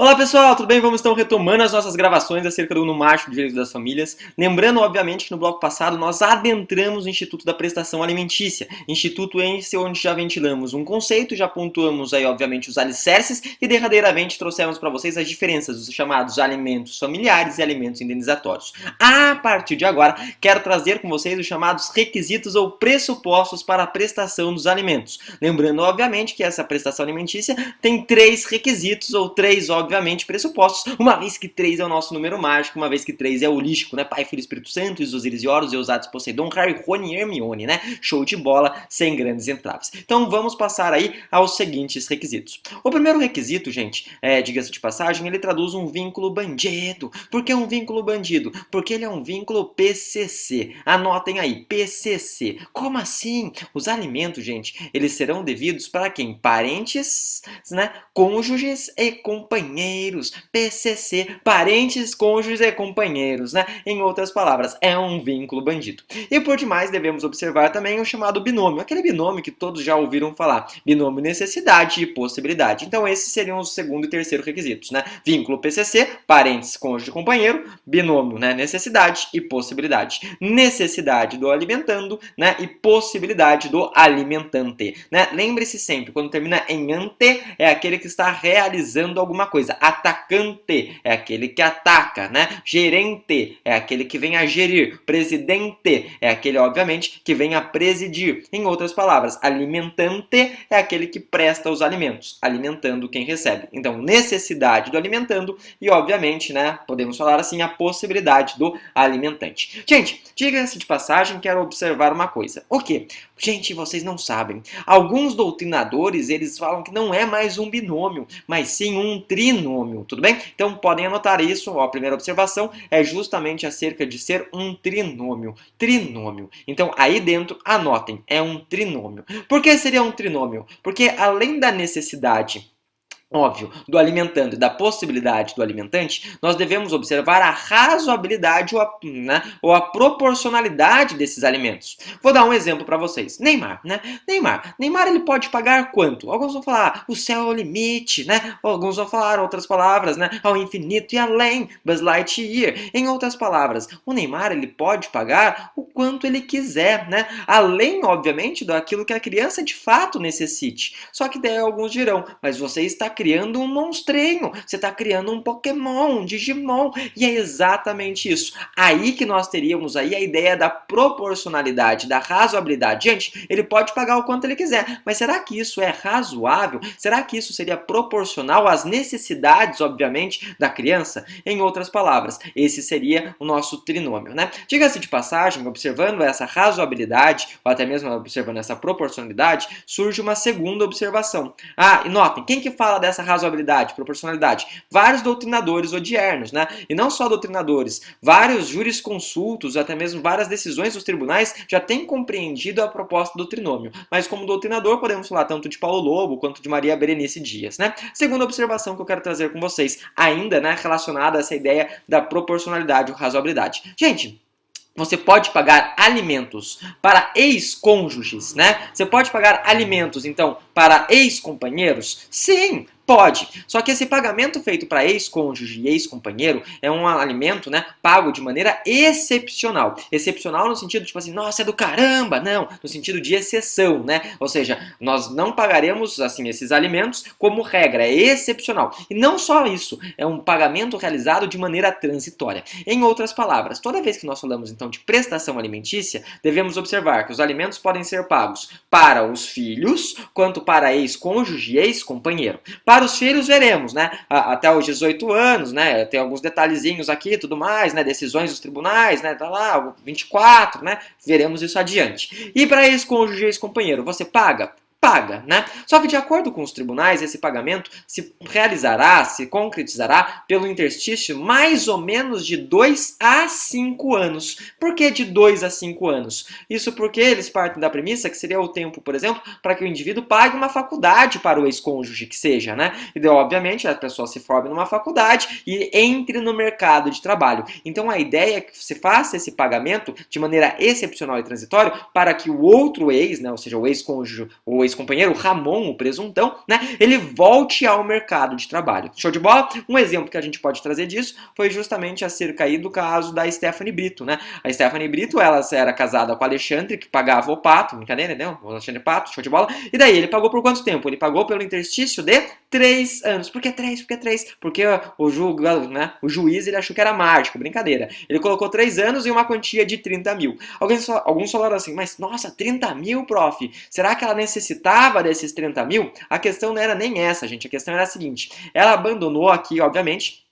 Olá pessoal, tudo bem? Vamos então retomando as nossas gravações acerca do Uno Marco de Direitos das Famílias. Lembrando, obviamente, que no bloco passado nós adentramos o Instituto da Prestação Alimentícia. Instituto esse onde já ventilamos um conceito, já pontuamos aí, obviamente, os alicerces e derradeiramente trouxemos para vocês as diferenças dos chamados alimentos familiares e alimentos indenizatórios. A partir de agora, quero trazer com vocês os chamados requisitos ou pressupostos para a prestação dos alimentos. Lembrando, obviamente, que essa prestação alimentícia tem 3 requisitos ou 3, obviamente, pressupostos, uma vez que 3 é o nosso número mágico, uma vez que 3 é holístico, né? Pai, Filho, Espírito Santo, Osíris e Horus, Eusados, Poseidon, Harry, Rony e Hermione, né? Show de bola, sem grandes entraves. Então vamos passar aí aos seguintes requisitos. O primeiro requisito, gente, diga-se de passagem, ele traduz um vínculo bandido. Por que um vínculo bandido? Porque ele é um vínculo PCC. Anotem aí, PCC. Como assim? Os alimentos, gente, eles serão devidos para quem? Parentes, né? Cônjuges e companheiros. PCC, parentes, cônjuges e companheiros, né? Em outras palavras, é um vínculo bandido. E por demais, devemos observar também o chamado binômio, aquele binômio que todos já ouviram falar, binômio necessidade e possibilidade. Então esses seriam os segundo e terceiro requisitos, né? Vínculo PCC, parentes, cônjuge e companheiro, binômio, né? Necessidade e possibilidade. Necessidade do alimentando, né? E possibilidade do alimentante, né? Lembre-se sempre, quando termina em ante, é aquele que está realizando alguma coisa. Atacante é aquele que ataca, né? Gerente é aquele que vem a gerir. Presidente é aquele, obviamente, que vem a presidir. Em outras palavras, alimentante é aquele que presta os alimentos, alimentando quem recebe. Então, necessidade do alimentando e, obviamente, né, podemos falar assim, a possibilidade do alimentante. Gente, diga-se de passagem, quero observar uma coisa. O quê? Gente, vocês não sabem. Alguns doutrinadores, eles falam que não é mais um binômio, mas sim um trinômio, tudo bem? Então podem anotar isso, ó, a primeira observação é justamente acerca de ser um trinômio. Trinômio. Então aí dentro, anotem, é um trinômio. Por que seria um trinômio? Porque além da necessidade, óbvio, do alimentando e da possibilidade do alimentante, nós devemos observar a razoabilidade ou a proporcionalidade desses alimentos. Vou dar um exemplo para vocês. Neymar, né? Neymar ele pode pagar quanto? Alguns vão falar, o céu é o limite, né? Alguns vão falar outras palavras, né? Ao infinito e além, Buzz Lightyear. Em outras palavras, o Neymar ele pode pagar o quanto ele quiser, né? Além, obviamente, daquilo que a criança de fato necessite. Só que daí alguns dirão, mas você está criando um monstrenho, você está criando um Pokémon, um Digimon, e é exatamente isso. Aí que nós teríamos aí a ideia da proporcionalidade, da razoabilidade. Gente, ele pode pagar o quanto ele quiser, mas será que isso é razoável? Será que isso seria proporcional às necessidades, obviamente, da criança? Em outras palavras, esse seria o nosso trinômio, né? Diga-se de passagem, observando essa razoabilidade, ou até mesmo observando essa proporcionalidade, surge uma segunda observação. Ah, e notem, quem que fala dessa razoabilidade, proporcionalidade? Vários doutrinadores odiernos, né? E não só doutrinadores, vários jurisconsultos, até mesmo várias decisões dos tribunais já têm compreendido a proposta do trinômio. Mas como doutrinador, podemos falar tanto de Paulo Lobo quanto de Maria Berenice Dias, né? Segunda observação que eu quero trazer com vocês, ainda, né, relacionada a essa ideia da proporcionalidade ou razoabilidade. Gente, você pode pagar alimentos para ex-cônjuges, né? Você pode pagar alimentos, então, para ex-companheiros? Sim, pode. Só que esse pagamento feito para ex-cônjuge e ex-companheiro é um alimento, né, pago de maneira excepcional. Excepcional no sentido, tipo assim, nossa, é do caramba. Não, no sentido de exceção, né? Ou seja, nós não pagaremos, assim, esses alimentos como regra, é excepcional. E não só isso, é um pagamento realizado de maneira transitória. Em outras palavras, toda vez que nós falamos, então, de prestação alimentícia, devemos observar que os alimentos podem ser pagos para os filhos, quanto para ex-cônjuge e ex-companheiro. Para os filhos, veremos, né? Até os 18 anos, né? Tem alguns detalhezinhos aqui e tudo mais, né? Decisões dos tribunais, né? Tá lá, 24, né? Veremos isso adiante. E para ex-cônjuge e ex-companheiro, você paga? Paga, né? Só que de acordo com os tribunais, esse pagamento se realizará, se concretizará pelo interstício mais ou menos de 2 a 5 anos. Por que de 2 a 5 anos? Isso porque eles partem da premissa que seria o tempo, por exemplo, para que o indivíduo pague uma faculdade para o ex-cônjuge, que seja, né? E daí, obviamente, a pessoa se forme numa faculdade e entre no mercado de trabalho. Então, a ideia é que se faça esse pagamento de maneira excepcional e transitória para que o outro ex, né? Ou seja, o ex-cônjuge ou ex-companheiro, Ramon, o presuntão, né, ele volte ao mercado de trabalho. Show de bola? Um exemplo que a gente pode trazer disso foi justamente acerca aí do caso da Stephanie Brito, né? A Stephanie Brito, ela era casada com o Alexandre, que pagava o Pato, brincadeira, né? O Alexandre Pato, show de bola. E daí, ele pagou por quanto tempo? Ele pagou pelo interstício de 3 anos. Por que 3? Por que 3? Porque o juiz, ele achou que era mágico, brincadeira. Ele colocou 3 anos e uma quantia de 30 mil. Alguns falaram assim, mas nossa, 30 mil, prof? Será que ela necessitava desses 30 mil? A questão não era nem essa, gente. A questão era a seguinte. Ela abandonou aqui, obviamente,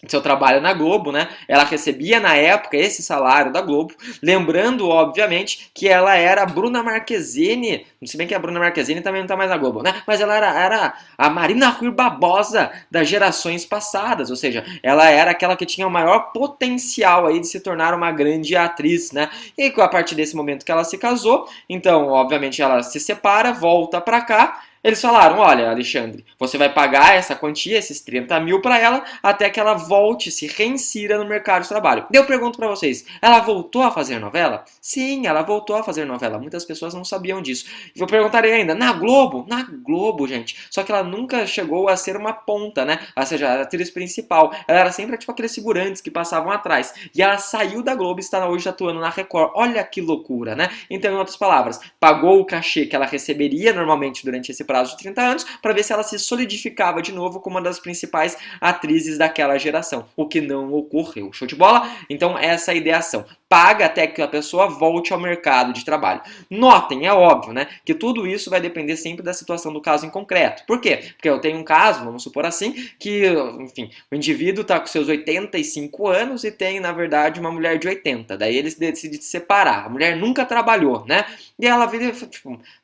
seu trabalho na Globo, né? Ela recebia na época esse salário da Globo, lembrando, obviamente, que ela era a Bruna Marquezine, se bem que a Bruna Marquezine também não tá mais na Globo, né? Mas ela era a Marina Rui Barbosa das gerações passadas, ou seja, ela era aquela que tinha o maior potencial aí de se tornar uma grande atriz, né? E a partir desse momento que ela se casou, então, obviamente, ela se separa, volta pra cá. Eles falaram, olha, Alexandre, você vai pagar essa quantia, esses 30 mil para ela, até que ela volte, se reinsira no mercado de trabalho. Eu pergunto para vocês, ela voltou a fazer novela? Sim, ela voltou a fazer novela. Muitas pessoas não sabiam disso. Eu perguntarei ainda, na Globo? Na Globo, gente. Só que ela nunca chegou a ser uma ponta, né? Ou seja, a atriz principal. Ela era sempre tipo aqueles figurantes que passavam atrás. E ela saiu da Globo e está hoje atuando na Record. Olha que loucura, né? Então, em outras palavras, pagou o cachê que ela receberia normalmente durante esse prazo de 30 anos, para ver se ela se solidificava de novo como uma das principais atrizes daquela geração, o que não ocorreu. Show de bola? Então essa é a ideação. Paga até que a pessoa volte ao mercado de trabalho. Notem, é óbvio, né, que tudo isso vai depender sempre da situação do caso em concreto. Por quê? Porque eu tenho um caso, vamos supor assim, que, enfim, o indivíduo está com seus 85 anos e tem, na verdade, uma mulher de 80. Daí eles decidem se separar. A mulher nunca trabalhou, né? E ela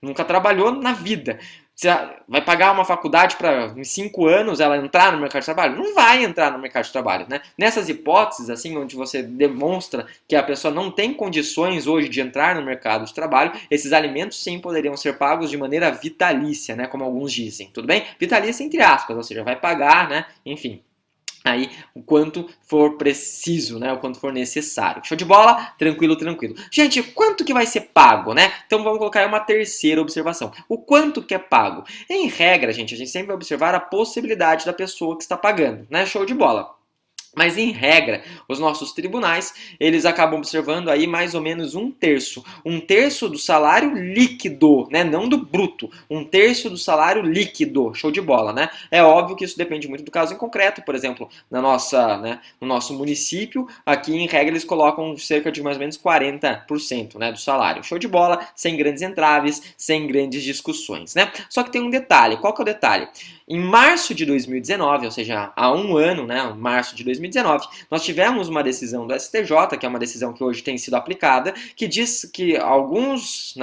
nunca trabalhou na vida. Você vai pagar uma faculdade para em 5 anos ela entrar no mercado de trabalho? Não vai entrar no mercado de trabalho, né? Nessas hipóteses, assim, onde você demonstra que a pessoa não tem condições hoje de entrar no mercado de trabalho, esses alimentos sim poderiam ser pagos de maneira vitalícia, né? Como alguns dizem, tudo bem? Vitalícia entre aspas, ou seja, vai pagar, né? Enfim. Aí, o quanto for preciso, né? O quanto for necessário. Show de bola? Tranquilo, tranquilo. Gente, quanto que vai ser pago, né? Então vamos colocar aí uma terceira observação. O quanto que é pago? Em regra, gente, a gente sempre vai observar a possibilidade da pessoa que está pagando, né? Show de bola. Mas, em regra, os nossos tribunais, eles acabam observando aí mais ou menos um terço do salário líquido, né? Não do bruto, um terço do salário líquido, show de bola, né? É óbvio que isso depende muito do caso em concreto, por exemplo, no nosso município, aqui em regra eles colocam cerca de mais ou menos 40%, né, do salário, show de bola, sem grandes entraves, sem grandes discussões, né? Só que tem um detalhe, qual que é o detalhe? Em março de 2019, ou seja, há um ano, né, março de 2019, nós tivemos uma decisão do STJ, que é uma decisão que hoje tem sido aplicada, que diz que algumas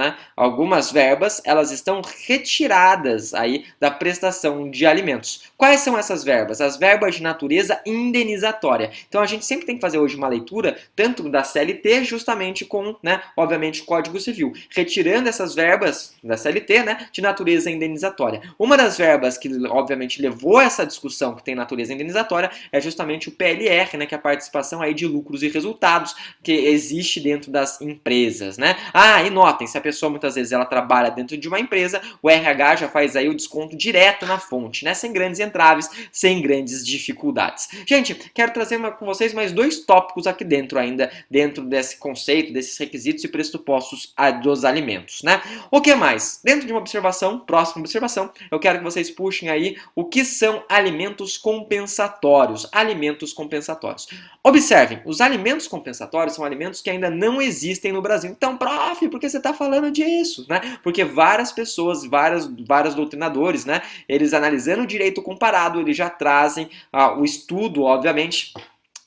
verbas, elas estão retiradas aí da prestação de alimentos. Quais são essas verbas? As verbas de natureza indenizatória. Então a gente sempre tem que fazer hoje uma leitura, tanto da CLT, justamente com, né, obviamente, o Código Civil, retirando essas verbas da CLT, né, de natureza indenizatória. Uma das verbas que obviamente levou essa discussão que tem natureza indenizatória é justamente o PLR, né, que é a participação aí de lucros e resultados que existe dentro das empresas, né? Ah, e notem, se a pessoa muitas vezes ela trabalha dentro de uma empresa, o RH já faz aí o desconto direto na fonte, né? Sem grandes entraves, sem grandes dificuldades. Gente, quero trazer com vocês mais 2 tópicos aqui dentro ainda, dentro desse conceito, desses requisitos e pressupostos dos alimentos, né? O que mais? Dentro de uma observação, próxima observação, eu quero que vocês puxem aí o que são alimentos compensatórios. Alimentos compensatórios. Observem, os alimentos compensatórios são alimentos que ainda não existem no Brasil. Então, prof, por que você está falando disso? Né? Porque várias pessoas, vários doutrinadores, né, eles analisando o direito comparado, eles já trazem o estudo, obviamente,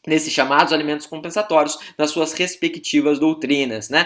nesses chamados alimentos compensatórios, nas suas respectivas doutrinas, né?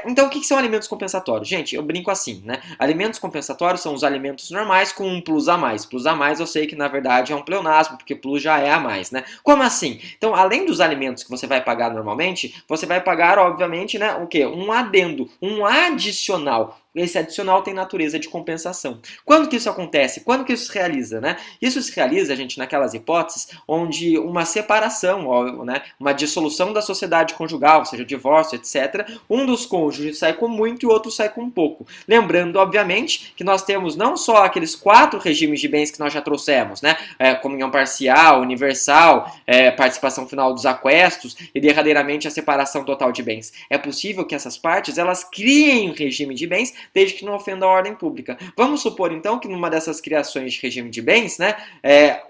Então, o que são alimentos compensatórios? Gente, eu brinco assim, né? Alimentos compensatórios são os alimentos normais com um plus a mais. Plus a mais eu sei que, na verdade, é um pleonasmo, porque plus já é a mais, né? Como assim? Então, além dos alimentos que você vai pagar normalmente, você vai pagar, obviamente, né, o quê? Um adendo, um adicional. esse adicional tem natureza de compensação. Quando que isso acontece? Quando que isso se realiza, né? Isso se realiza, gente, naquelas hipóteses onde uma separação, né, uma dissolução da sociedade conjugal, ou seja, divórcio, etc., um dos cônjuges sai com muito e o outro sai com pouco. Lembrando, obviamente, que nós temos não só aqueles 4 regimes de bens que nós já trouxemos, né? Comunhão parcial, universal, participação final dos aquestos e derradeiramente a separação total de bens. É possível que essas partes elas criem um regime de bens desde que não ofenda a ordem pública. Vamos supor então que numa dessas criações de regime de bens, né,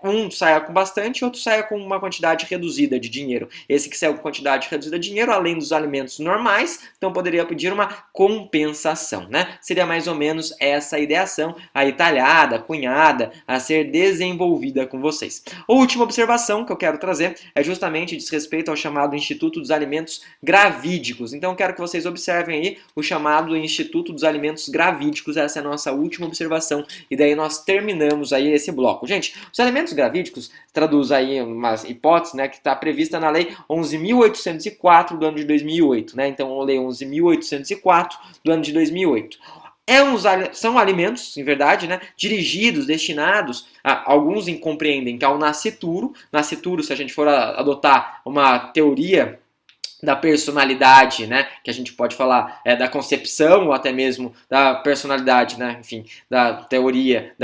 um saia com bastante e outro saia com uma quantidade reduzida de dinheiro. Esse que saiu com quantidade reduzida de dinheiro, além dos alimentos normais, então poderia pedir uma compensação, né? Seria mais ou menos essa ideação aí talhada, cunhada, a ser desenvolvida com vocês. A última observação que eu quero trazer é justamente diz respeito ao chamado Instituto dos Alimentos Gravídicos. Então eu quero que vocês observem aí o chamado Instituto dos Alimentos Gravídicos, essa é a nossa última observação e daí nós terminamos aí esse bloco. Gente, os alimentos gravídicos traduz aí uma hipótese, né, que está prevista na Lei 11.804 do ano de 2008, né? Então, a Lei 11.804 do ano de 2008. São alimentos, em verdade, né, dirigidos, destinados, alguns compreendem que é o nascituro. Nascituro, se a gente for adotar uma teoria da personalidade, né, que a gente pode falar da concepção ou até mesmo da personalidade, né, enfim, da teoria,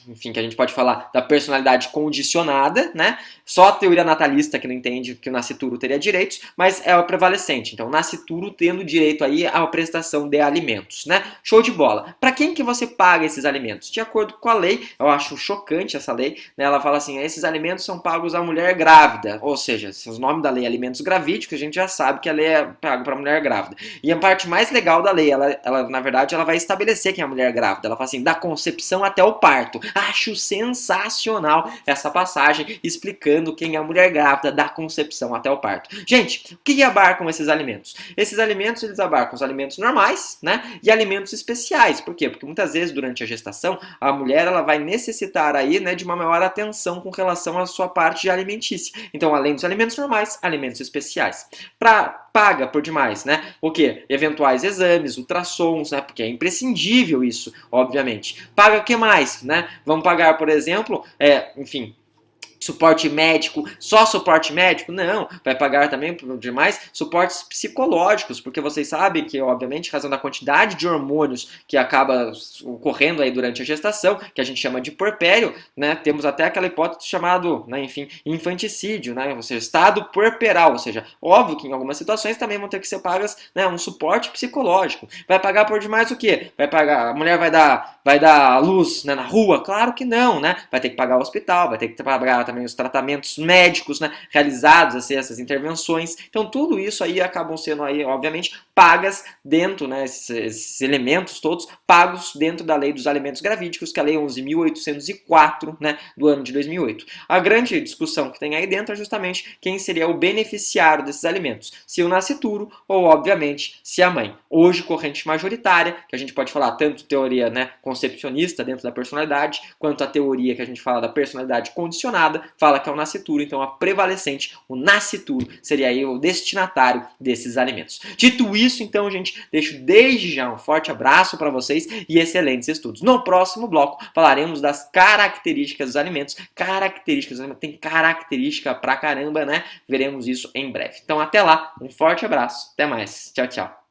enfim, que a gente pode falar da personalidade condicionada, né, só a teoria natalista que não entende que o nascituro teria direitos, mas é o prevalecente, então o nascituro tendo direito aí à prestação de alimentos, né, show de bola. Para quem que você paga esses alimentos? De acordo com a lei, eu acho chocante essa lei, né, ela fala assim, esses alimentos são pagos à mulher grávida, ou seja, se o nome da lei é alimentos gravídicos, a gente já sabe que a lei é paga para mulher grávida. E a parte mais legal da lei, ela na verdade, ela vai estabelecer quem é a mulher grávida. Ela fala assim, da concepção até o parto. Acho sensacional essa passagem explicando quem é a mulher grávida da concepção até o parto. Gente, o que abarcam esses alimentos? Esses alimentos, eles abarcam os alimentos normais, né? E alimentos especiais. Por quê? Porque muitas vezes durante a gestação, a mulher ela vai necessitar aí, né, de uma maior atenção com relação à sua parte alimentícia. Então, além dos alimentos normais, alimentos especiais. Paga por demais, né? O quê? Eventuais exames, ultrassons, né? Porque é imprescindível isso, obviamente. Paga o que mais, né? Vamos pagar, por exemplo, enfim, suporte médico, só suporte médico? Não, vai pagar também por demais suportes psicológicos, porque vocês sabem que, obviamente, em razão da quantidade de hormônios que acaba ocorrendo aí durante a gestação, que a gente chama de puerpério, né, temos até aquela hipótese chamado, né, enfim, infanticídio, né, ou seja, estado puerperal, ou seja, óbvio que em algumas situações também vão ter que ser pagas, né, um suporte psicológico. Vai pagar por demais o quê? Vai pagar, a mulher vai dar à luz, né, na rua? Claro que não, né? Vai ter que pagar o hospital, vai ter que pagar também os tratamentos médicos, né, realizados, assim, essas intervenções. Então, tudo isso aí acabam sendo aí, obviamente, pagas dentro, né, esses elementos todos, pagos dentro da Lei dos Alimentos Gravídicos, que é a Lei 11.804, né, do ano de 2008. A grande discussão que tem aí dentro é justamente quem seria o beneficiário desses alimentos, se o nascituro ou, obviamente, se a mãe. Hoje, corrente majoritária, que a gente pode falar tanto teoria, né, concepcionista dentro da personalidade, quanto a teoria que a gente fala da personalidade condicionada, fala que é o nascituro, então a prevalecente, o nascituro, seria aí o destinatário desses alimentos. Dito isso, então, gente, deixo desde já um forte abraço para vocês e excelentes estudos. No próximo bloco, falaremos das características dos alimentos. Tem característica pra caramba, né? Veremos isso em breve. Então, até lá, um forte abraço, até mais, tchau, tchau.